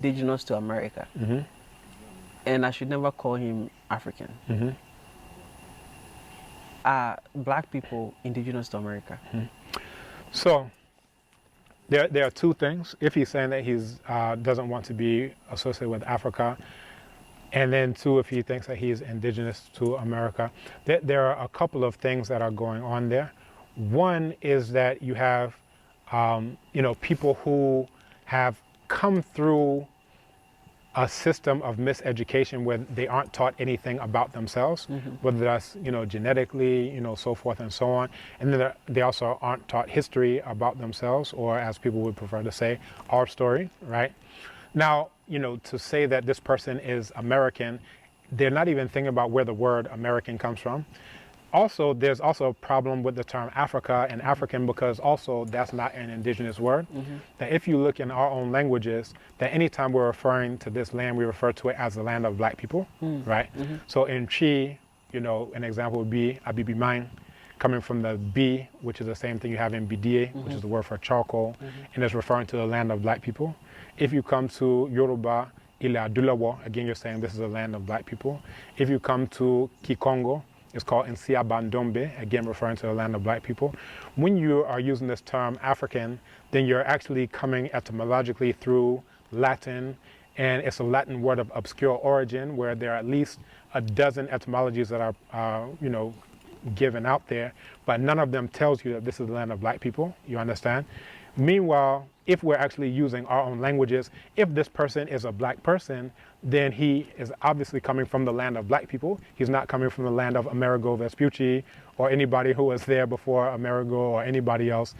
indigenous to America, and I should never call him African. Are black people indigenous to America? So there are two things. If he's saying that he's doesn't want to be associated with Africa, and then two, if he thinks that he's indigenous to America, there are a couple of things that are going on there. One is that you have, people who have come through a system of miseducation where they aren't taught anything about themselves, whether that's, genetically, so forth and so on. And then they also aren't taught history about themselves, or as people would prefer to say, our story, right? Now, to say that this person is American, they're not even thinking about where the word American comes from. Also, there's also a problem with the term Africa and African, because also that's not an indigenous word. That if you look in our own languages, that anytime we're referring to this land, we refer to it as the land of black people, right? So in Chi, an example would be Abibi Mine, coming from the B, which is the same thing you have in Bidie, which is the word for charcoal, and it's referring to the land of black people. If you come to Yoruba, Ile Adulawo, again, you're saying this is the land of black people. If you come to Kikongo, it's called Nsiabandombe, again referring to the land of black people. When you are using this term African, then you're actually coming etymologically through Latin, and it's a Latin word of obscure origin, where there are at least a dozen etymologies that are, given out there, but none of them tells you that this is the land of black people, you understand? Meanwhile, if we're actually using our own languages, if this person is a black person, then he is obviously coming from the land of black people. He's not coming from the land of Amerigo Vespucci or anybody who was there before Amerigo or anybody else,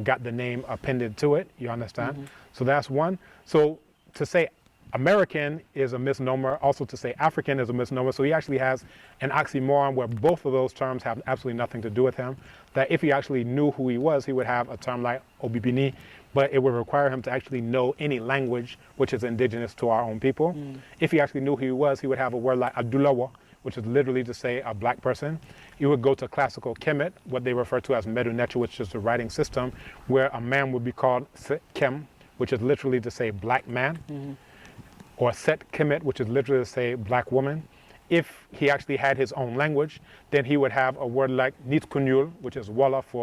got the name appended to it, you understand? So that's one. So to say American is a misnomer, also to say African is a misnomer. So he actually has an oxymoron where both of those terms have absolutely nothing to do with him. That if he actually knew who he was, he would have a term like Obibini, but it would require him to actually know any language which is indigenous to our own people. If he actually knew who he was, he would have a word like Adulawa, which is literally to say a black person. He would go to classical Kemet, what they refer to as Medunetu, which is the writing system, where a man would be called Kem, which is literally to say black man. Or Set Kemet, which is literally to say black woman. If he actually had his own language, then he would have a word like Nitkunyul, which is Walla for